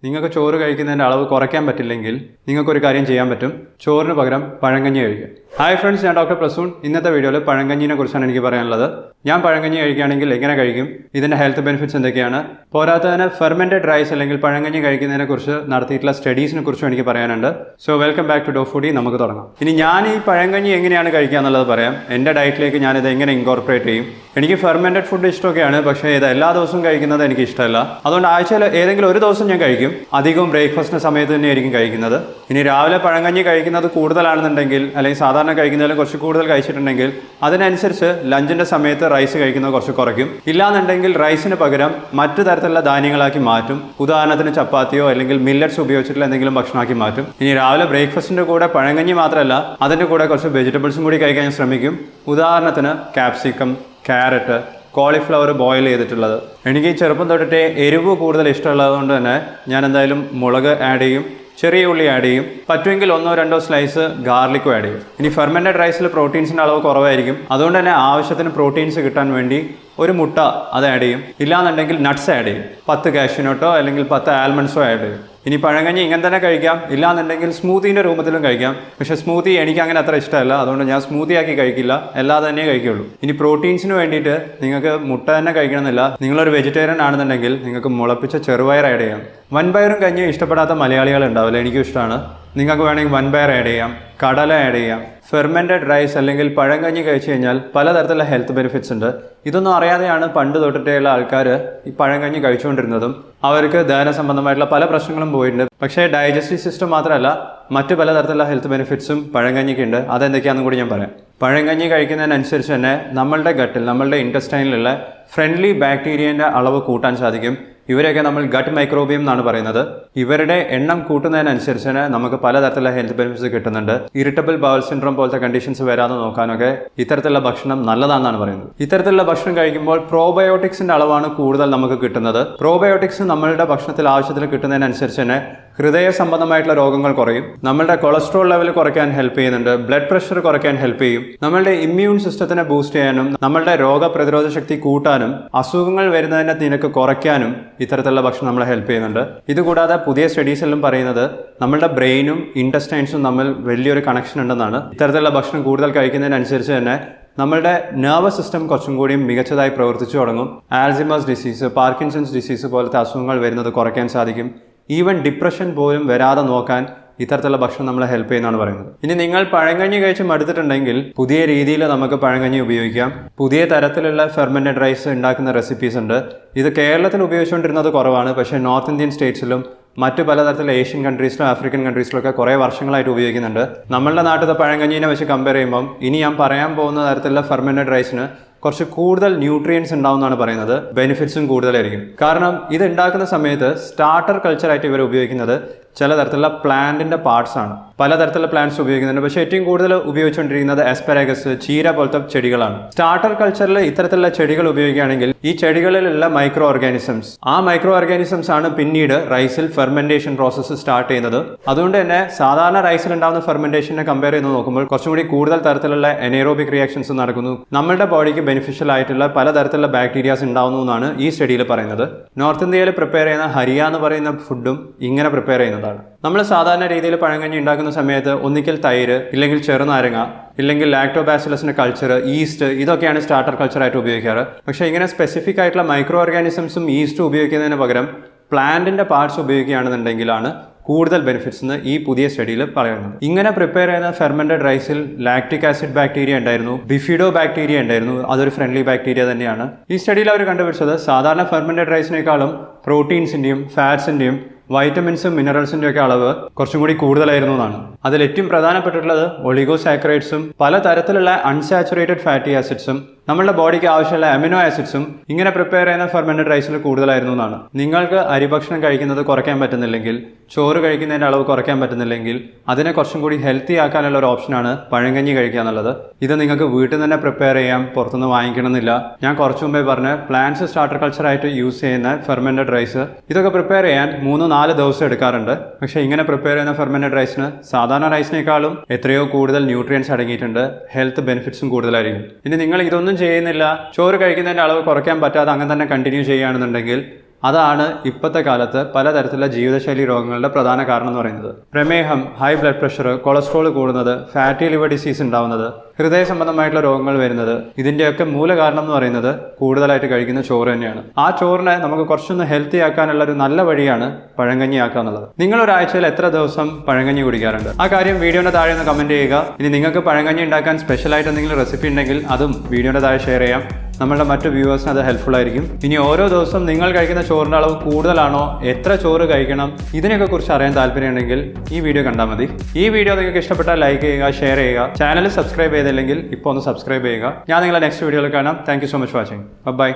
നിങ്ങൾക്ക് ചോറ് കഴിക്കുന്നതിൻ്റെ അളവ് കുറയ്ക്കാൻ പറ്റില്ലെങ്കിൽ നിങ്ങൾക്കൊരു കാര്യം ചെയ്യാൻ പറ്റും. ചോറിന് പകരം പഴങ്കഞ്ഞി കഴിക്കുക. ഹായ് ഫ്രണ്ട്സ്, ഞാൻ ഡോക്ടർ പ്രസൂൺ. ഇന്നത്തെ വീഡിയോയിൽ പഴങ്കഞ്ഞിനെ കുറിച്ചാണ് എനിക്ക് പറയാനുള്ളത്. ഞാൻ പഴങ്കഞ്ഞി കഴിക്കുകയാണെങ്കിൽ എങ്ങനെ കഴിക്കും, ഇതിൻ്റെ ഹെൽത്ത് ബെനിഫിറ്റ്സ് എന്തൊക്കെയാണ്, പോരാത്തതിന് ഫെർമെൻറ്റഡ് റൈസ് അല്ലെങ്കിൽ പഴങ്കഞ്ഞി കഴിക്കുന്നതിനെ കുറിച്ച് നടത്തിയിട്ടുള്ള സ്റ്റഡീസിനെ കുറിച്ചും എനിക്ക് പറയാനുണ്ട്. സോ വെൽക്കം ബാക്ക് ടു ഡോഫോഡി. നമുക്ക് തുടങ്ങാം. ഇനി ഞാൻ ഈ പഴങ്കഞ്ഞി എങ്ങനെയാണ് കഴിക്കുക എന്നുള്ളത് പറയാം. എൻ്റെ ഡയറ്റിലേക്ക് ഞാനിത് എങ്ങനെ ഇൻകോർപ്പറേറ്റ് ചെയ്യും. എനിക്ക് ഫെർമെൻറ്റഡ് ഫുഡ് ഇഷ്ടമൊക്കെയാണ്, പക്ഷേ ഇത് എല്ലാ ദിവസവും കഴിക്കുന്നത് എനിക്ക് ഇഷ്ടമല്ല. അതുകൊണ്ട് ആഴ്ചയിൽ ഏതെങ്കിലും ഒരു ദിവസം ഞാൻ കഴിക്കും. അധികവും ബ്രേക്ക്ഫാസ്റ്റിൻ്റെ സമയത്ത് തന്നെയായിരിക്കും കഴിക്കുന്നത്. ഇനി രാവിലെ പഴങ്കഞ്ഞി കഴിക്കുന്നത് കൂടുതലാണെന്നുണ്ടെങ്കിൽ, അല്ലെങ്കിൽ സാധാരണ കഴിക്കുന്നതിലും കുറച്ച് കൂടുതൽ കഴിച്ചിട്ടുണ്ടെങ്കിൽ അതിനനുസരിച്ച് ലഞ്ചിൻ്റെ സമയത്ത് റൈസ് കഴിക്കുന്നത് കുറച്ച് കുറയ്ക്കും. ഇല്ലാന്നുണ്ടെങ്കിൽ റൈസിന് പകരം മറ്റു തരത്തിലുള്ള ധാന്യങ്ങളാക്കി മാറ്റും. ഉദാഹരണത്തിന് ചപ്പാത്തിയോ അല്ലെങ്കിൽ മില്ലറ്റ്സ് ഉപയോഗിച്ചിട്ടുള്ള എന്തെങ്കിലും ഭക്ഷണമാക്കി മാറ്റും. ഇനി രാവിലെ ബ്രേക്ക്ഫാസ്റ്റിൻ്റെ കൂടെ പഴങ്കഞ്ഞി മാത്രമല്ല, അതിൻ്റെ കൂടെ കുറച്ച് വെജിറ്റബിൾസും കൂടി കഴിക്കാൻ ഞാൻ ശ്രമിക്കും. ഉദാഹരണത്തിന് ക്യാപ്സിക്കം, ക്യാരറ്റ്, കോളിഫ്ലവർ ബോയിൽ ചെയ്തിട്ടുള്ളത്. എനിക്ക് ചെറുപ്പം തൊട്ടിട്ടേ എരിവ് കൂടുതൽ ഇഷ്ടമുള്ളതുകൊണ്ട് തന്നെ ഞാൻ എന്തായാലും മുളക് ആഡ് ചെയ്യും, ചെറിയ ഉള്ളി ആഡ് ചെയ്യും, പറ്റുമെങ്കിൽ 1-2 സ്ലൈസ് ഗാർലിക്കും ആഡ് ചെയ്യും. ഇനി ഫെർമെൻറ്റഡ് റൈസിൽ പ്രോട്ടീൻസിൻ്റെ അളവ് കുറവായിരിക്കും. അതുകൊണ്ട് തന്നെ ആവശ്യത്തിന് പ്രോട്ടീൻസ് കിട്ടാൻ വേണ്ടി ഒരു മുട്ട അത് ആഡ് ചെയ്യും. ഇല്ലാന്നുണ്ടെങ്കിൽ നട്ട്സ് ആഡ് ചെയ്യും. 10 കാഷ്യൂനട്ടോ അല്ലെങ്കിൽ 10 ആൽമണ്ട്സോ ആഡ് ചെയ്യും. ഇനി പഴങ്കഞ്ഞി ഇങ്ങനെ തന്നെ കഴിക്കാം, ഇല്ലാന്നുണ്ടെങ്കിൽ സ്മൂത്തീൻ്റെ രൂപത്തിലും കഴിക്കാം. പക്ഷേ സ്മൂത്തി എനിക്ക് അങ്ങനെ അത്ര ഇഷ്ടമല്ല, അതുകൊണ്ട് ഞാൻ സ്മൂത്തി ആക്കി കഴിക്കില്ല, അല്ലാതെ തന്നെ കഴിക്കുള്ളൂ. ഇനി പ്രോട്ടീൻസിന് വേണ്ടിയിട്ട് നിങ്ങൾക്ക് മുട്ട തന്നെ കഴിക്കണമെന്നില്ല. നിങ്ങളൊരു വെജിറ്റേറിയൻ ആണെന്നുണ്ടെങ്കിൽ നിങ്ങൾക്ക് മുളപ്പിച്ച ചെറുപയർ ആഡ് ചെയ്യാം. വൻപയറും കഞ്ഞിയും ഇഷ്ടപ്പെടാത്ത മലയാളികൾ ഉണ്ടാവില്ല, എനിക്കും ഇഷ്ടമാണ്. നിങ്ങൾക്ക് വേണമെങ്കിൽ വൻപയർ ആഡ് ചെയ്യാം, കടല ആഡ് ചെയ്യാം. ഫെർമെൻറ്റഡ് റൈസ് അല്ലെങ്കിൽ പഴങ്കഞ്ഞി കഴിച്ചു കഴിഞ്ഞാൽ പലതരത്തിലുള്ള ഹെൽത്ത് ബെനിഫിറ്റ്സ് ഉണ്ട്. ഇതൊന്നും അറിയാതെയാണ് പണ്ട് തൊട്ടിട്ടുള്ള ആൾക്കാർ ഈ പഴങ്കഞ്ഞി കഴിച്ചുകൊണ്ടിരുന്നതും അവർക്ക് ദഹന സംബന്ധമായിട്ടുള്ള പല പ്രശ്നങ്ങളും പോയിട്ടുണ്ട്. പക്ഷേ ഡൈജസ്റ്റീവ് സിസ്റ്റം മാത്രമല്ല, മറ്റു പലതരത്തിലുള്ള ഹെൽത്ത് ബെനിഫിറ്റ്സും പഴങ്കഞ്ഞിക്കുണ്ട്. അതെന്തൊക്കെയാണെന്നും കൂടി ഞാൻ പറയാം. പഴങ്കഞ്ഞി കഴിക്കുന്നതിനനുസരിച്ച് തന്നെ നമ്മളുടെ ഗട്ടിൽ, നമ്മളുടെ ഇൻറ്റസ്റ്റൈനിലുള്ള ഫ്രണ്ട്ലി ബാക്ടീരിയൻ്റെ അളവ് കൂട്ടാൻ സാധിക്കും. ഇവരെയൊക്കെ നമ്മൾ ഗട്ട് മൈക്രോബിയം എന്നാണ് പറയുന്നത്. ഇവരുടെ എണ്ണം കൂട്ടുന്നതിനനുസരിച്ച് തന്നെ നമുക്ക് പലതരത്തിലുള്ള ഹെൽത്ത് ബെനിഫിറ്റ്സ് കിട്ടുന്നുണ്ട്. ഇറിറ്റബിൾ ബവൽ സിൻഡ്രോം പോലത്തെ കണ്ടീഷൻസ് വരാതെ നോക്കാനൊക്കെ ഇത്തരത്തിലുള്ള ഭക്ഷണം നല്ലതാണെന്നാണ് പറയുന്നത്. ഇത്തരത്തിലുള്ള ഭക്ഷണം കഴിക്കുമ്പോൾ പ്രോബയോട്ടിക്സിന്റെ അളവാണ് കൂടുതൽ നമുക്ക് കിട്ടുന്നത്. പ്രോബയോട്ടിക്സ് നമ്മളുടെ ഭക്ഷണത്തിൽ ആവശ്യത്തിന് കിട്ടുന്നതിനനുസരിച്ച് തന്നെ ഹൃദയ സംബന്ധമായിട്ടുള്ള രോഗങ്ങൾ കുറയും. നമ്മളുടെ കൊളസ്ട്രോൾ ലെവൽ കുറയ്ക്കാൻ ഹെൽപ്പ് ചെയ്യുന്നുണ്ട്. ബ്ലഡ് പ്രഷർ കുറയ്ക്കാൻ ഹെൽപ്പ് ചെയ്യും. നമ്മളുടെ ഇമ്മ്യൂൺ സിസ്റ്റത്തിനെ ബൂസ്റ്റ് ചെയ്യാനും നമ്മളുടെ രോഗപ്രതിരോധ ശക്തി കൂട്ടാനും അസുഖങ്ങൾ വരുന്നതിന്റെ നിരക്ക് കുറയ്ക്കാനും ഇത്തരത്തിലുള്ള ഭക്ഷണം നമ്മളെ ഹെൽപ്പ് ചെയ്യുന്നുണ്ട്. ഇതുകൂടാതെ പുതിയ സ്റ്റഡീസിലും പറയുന്നത് നമ്മളുടെ ബ്രെയിനും ഇൻറ്റസ്റ്റൈൻസും തമ്മിൽ വലിയൊരു കണക്ഷൻ ഉണ്ടെന്നാണ്. ഇത്തരത്തിലുള്ള ഭക്ഷണം കൂടുതൽ കഴിക്കുന്നതിനനുസരിച്ച് തന്നെ നമ്മളുടെ നെർവസ് സിസ്റ്റം കുറച്ചും കൂടി മികച്ചതായി പ്രവർത്തിച്ചു തുടങ്ങും. ആൽസിമേഴ്സ് ഡിസീസ്, പാർക്കിൻസൺസ് ഡിസീസ് പോലത്തെ അസുഖങ്ങൾ വരുന്നത് കുറയ്ക്കാൻ സാധിക്കും. ഈവൻ ഡിപ്രഷൻ പോലും വരാതെ നോക്കാൻ ഇത്തരത്തിലുള്ള ഭക്ഷണം നമ്മളെ ഹെൽപ്പ് ചെയ്യുന്നതാണ് പറയുന്നത്. ഇനി നിങ്ങൾ പഴങ്കഞ്ഞി കഴിച്ച് മടുത്തിട്ടുണ്ടെങ്കിൽ പുതിയ രീതിയിൽ നമുക്ക് പഴങ്കഞ്ഞി ഉപയോഗിക്കാം. പുതിയ തരത്തിലുള്ള ഫെർമെൻറ്റഡ് റൈസ് ഉണ്ടാക്കുന്ന റെസിപ്പീസ് ഉണ്ട്. ഇത് കേരളത്തിൽ ഉപയോഗിച്ചുകൊണ്ടിരുന്നത് കുറവാണ്, പക്ഷേ നോർത്ത് ഇന്ത്യൻ സ്റ്റേറ്റ്സിലും മറ്റു പലതരത്തിലുള്ള ഏഷ്യൻ കൺട്രീസിലും ആഫ്രിക്കൻ കൺട്രീസിലൊക്കെ കുറേ വർഷങ്ങളായിട്ട് ഉപയോഗിക്കുന്നുണ്ട്. നമ്മളുടെ നാട്ടിലത്തെ പഴങ്കഞ്ഞീനെ വെച്ച് കമ്പയർ ചെയ്യുമ്പം ഇനി ഞാൻ പറയാൻ പോകുന്ന തരത്തിലുള്ള ഫെർമെൻറ്റഡ് റൈസിന് കുറച്ച് കൂടുതൽ ന്യൂട്രിയൻസ് ഉണ്ടാവുമെന്നാണ് പറയുന്നത്. ബെനിഫിറ്റ്സും കൂടുതലായിരിക്കും. കാരണം ഇത് ഉണ്ടാക്കുന്ന സമയത്ത് സ്റ്റാർട്ടർ കൾച്ചറായിട്ട് ഇവർ ഉപയോഗിക്കുന്നത് ചില തരത്തിലുള്ള പ്ലാന്റിൻ്റെ പാർട്സ് ആണ്. പലതരത്തിലുള്ള പ്ലാന്റ്സ് ഉപയോഗിക്കുന്നുണ്ട്, പക്ഷേ ഏറ്റവും കൂടുതൽ ഉപയോഗിച്ചുകൊണ്ടിരിക്കുന്നത് ആസ്പെരാഗസ്, ചീര പോലത്തെ ചെടികളാണ്. സ്റ്റാർട്ടർ കൾച്ചറിൽ ഇത്തരത്തിലുള്ള ചെടികൾ ഉപയോഗിക്കുകയാണെങ്കിൽ ഈ ചെടികളിലുള്ള മൈക്രോ ഓർഗാനിസംസ്, ആ മൈക്രോ ഓർഗാനിസംസ് ആണ് പിന്നീട് റൈസിൽ ഫെർമെൻറ്റേഷൻ പ്രോസസ്സ് സ്റ്റാർട്ട് ചെയ്യുന്നത്. അതുകൊണ്ട് തന്നെ സാധാരണ റൈസിൽ ഉണ്ടാകുന്ന ഫെർമെൻറ്റേഷനെ കമ്പയർ ചെയ്ത് നോക്കുമ്പോൾ കുറച്ചും കൂടി കൂടുതൽ തരത്തിലുള്ള എനേറോബിക് റിയാക്ഷൻസ് നടക്കുന്നു. നമ്മുടെ ബോഡിക്ക് ബെനിഫിഷ്യൽ ആയിട്ടുള്ള പലതരത്തിലുള്ള ബാക്ടീരിയാസ് ഉണ്ടാവുന്നു എന്നാണ് ഈ സ്റ്റഡിയിൽ പറയുന്നത്. നോർത്ത് ഇന്ത്യയിൽ പ്രിപ്പയർ ചെയ്യുന്ന ഹരിയ എന്ന് പറയുന്ന ഫുഡും ഇങ്ങനെ പ്രിപ്പയർ ചെയ്യുന്നതാണ്. നമ്മൾ സാധാരണ രീതിയിൽ പഴങ്കഞ്ഞി ഉണ്ടാക്കുന്ന സമയത്ത് ഒന്നിക്കൽ തൈര്, ഇല്ലെങ്കിൽ ചെറുനാരങ്ങ, ഇല്ലെങ്കിൽ ലാക്ടോബാസിലസിന്റെ കൾച്ചർ, ഈസ്റ്റ്, ഇതൊക്കെയാണ് സ്റ്റാർട്ടർ കൾച്ചറായിട്ട് ഉപയോഗിക്കാറ്. പക്ഷേ ഇങ്ങനെ സ്പെസിഫിക് ആയിട്ടുള്ള മൈക്രോ ഓർഗാനിസംസും ഈസ്റ്റും ഉപയോഗിക്കുന്നതിന് പകരം പ്ലാന്റിന്റെ പാർട്സ് ഉപയോഗിക്കുകയാണെന്നുണ്ടെങ്കിലാണ് കൂടുതൽ ബെനിഫിറ്റ്സ് എന്ന് ഈ പുതിയ സ്റ്റഡിയിൽ പറയുന്നത്. ഇങ്ങനെ പ്രിപ്പയർ ചെയ്യുന്ന ഫെർമെൻറ്റഡ് റൈസിൽ ലാക്റ്റിക് ആസിഡ് ബാക്ടീരിയ ഉണ്ടായിരുന്നു, ബിഫിഡോ ബാക്ടീരിയ ഉണ്ടായിരുന്നു. അതൊരു ഫ്രണ്ട്ലി ബാക്ടീരിയ തന്നെയാണ്. ഈ സ്റ്റഡിയിൽ അവർ കണ്ടുപിടിച്ചത് സാധാരണ ഫെർമെൻറ്റഡ് റൈസിനേക്കാളും പ്രോട്ടീൻസിന്റെയും ഫാറ്റ്സിന്റെയും വൈറ്റമിൻസും മിനറൽസിൻ്റെ ഒക്കെ അളവ് കുറച്ചും കൂടി കൂടുതലായിരുന്നു എന്നാണ്. അതിൽ ഏറ്റവും പ്രധാനപ്പെട്ടിട്ടുള്ളത് ഒളിഗോസാക്കറൈഡ്സും പലതരത്തിലുള്ള അൺസാച്ചുറേറ്റഡ് ഫാറ്റി ആസിഡ്സും നമ്മളുടെ ബോഡിക്ക് ആവശ്യമുള്ള അമിനോ ആസിഡ്സും ഇങ്ങനെ പ്രിപ്പയർ ചെയ്യുന്ന ഫെർമെൻറ്റഡ് റൈസിൽ കൂടുതലായിരുന്നു എന്നാണ്. നിങ്ങൾക്ക് അരിഭക്ഷണം കഴിക്കുന്നത് കുറയ്ക്കാൻ പറ്റുന്നില്ലെങ്കിൽ, ചോറ് കഴിക്കുന്നതിൻ്റെ അളവ് കുറയ്ക്കാൻ പറ്റുന്നില്ലെങ്കിൽ അതിനെ കുറച്ചും കൂടി ഹെൽത്തി ആക്കാനുള്ള ഒരു ഓപ്ഷനാണ് പഴങ്കഞ്ഞി കഴിക്കുക എന്നുള്ളത്. ഇത് നിങ്ങൾക്ക് വീട്ടിൽ നിന്ന് തന്നെ പ്രിപ്പയർ ചെയ്യാം, പുറത്തുനിന്ന് വാങ്ങിക്കണമെന്നില്ല. ഞാൻ കുറച്ചു മുമ്പേ പറഞ്ഞ പ്ലാന്റ്സ് സ്റ്റാർട്ടർ കൾച്ചറായിട്ട് യൂസ് ചെയ്യുന്ന ഫെർമെൻറ്റഡ് റൈസ്, ഇതൊക്കെ പ്രിപ്പയർ ചെയ്യാൻ 3-4 ദിവസം എടുക്കാറുണ്ട്. പക്ഷേ ഇങ്ങനെ പ്രിപ്പയർ ചെയ്യുന്ന ഫെർമെൻറ്റഡ് റൈസിന് സാധാരണ റൈസിനേക്കാളും എത്രയോ കൂടുതൽ ന്യൂട്രിയൻസ് അടങ്ങിയിട്ടുണ്ട്, ഹെൽത്ത് ബെനിഫിറ്റ്സും കൂടുതലായിരിക്കും. ഇനി നിങ്ങൾ ഇതൊന്നും ചെയ്യുന്നില്ല, ചോറ് കഴിക്കുന്നതിൻ്റെ അളവ് കുറയ്ക്കാൻ പറ്റാതെ അങ്ങനെ തന്നെ കണ്ടിന്യൂ ചെയ്യുകയാണെന്നുണ്ടെങ്കിൽ അതാണ് ഇപ്പോഴത്തെ കാലത്ത് പലതരത്തിലുള്ള ജീവിതശൈലി രോഗങ്ങളുടെ പ്രധാന കാരണം എന്ന് പറയുന്നത്. പ്രമേഹം, ഹൈ ബ്ലഡ് പ്രഷർ, കൊളസ്ട്രോൾ കൂടുന്നത്, ഫാറ്റി ലിവർ ഡിസീസ് ഉണ്ടാവുന്നത്, ഹൃദയ സംബന്ധമായിട്ടുള്ള രോഗങ്ങൾ വരുന്നത്, ഇതിൻ്റെയൊക്കെ മൂല കാരണം എന്ന് പറയുന്നത് കൂടുതലായിട്ട് കഴിക്കുന്ന ചോറ് തന്നെയാണ്. ആ ചോറിനെ നമുക്ക് കുറച്ചൊന്ന് ഹെൽത്തി ആക്കാനുള്ള ഒരു നല്ല വഴിയാണ് പഴങ്കഞ്ഞി ആക്കുക എന്നുള്ളത്. നിങ്ങൾ ഒരാഴ്ചയിൽ എത്ര ദിവസം പഴങ്കഞ്ഞി കുടിക്കാറുണ്ട്? ആ കാര്യം വീഡിയോയുടെ താഴെ ഒന്ന് കമൻറ്റ് ചെയ്യുക. ഇനി നിങ്ങൾക്ക് പഴങ്കഞ്ഞി ഉണ്ടാക്കാൻ സ്പെഷ്യലായിട്ട് എന്തെങ്കിലും റെസിപ്പി ഉണ്ടെങ്കിൽ അതും വീഡിയോയുടെ താഴെ ഷെയർ ചെയ്യാം. നമ്മളുടെ മറ്റു വ്യൂവേഴ്സിന് അത് ഹെൽപ്ഫുൾ ആയിരിക്കും. ഇനി ഓരോ ദിവസം നിങ്ങൾ കഴിക്കുന്ന ചോറിൻ്റെ അളവ് കൂടുതലാണോ, എത്ര ചോറ് കഴിക്കണം, ഇതിനെയൊക്കെ കുറിച്ച് അറിയാൻ താല്പര്യമുണ്ടെങ്കിൽ ഈ വീഡിയോ കണ്ടാൽ മതി. ഈ വീഡിയോ നിങ്ങൾക്ക് ഇഷ്ടപ്പെട്ടാൽ ലൈക്ക് ചെയ്യുക, ഷെയർ ചെയ്യുക. ചാനൽ സബ്സ്ക്രൈബ് ചെയ്തില്ലെങ്കിൽ ഇപ്പോൾ ഒന്ന് സബ്സ്ക്രൈബ് ചെയ്യുക. ഞാൻ നിങ്ങളെ നെക്സ്റ്റ് വീഡിയോയിൽ കാണാം. Thank you so much watching. By.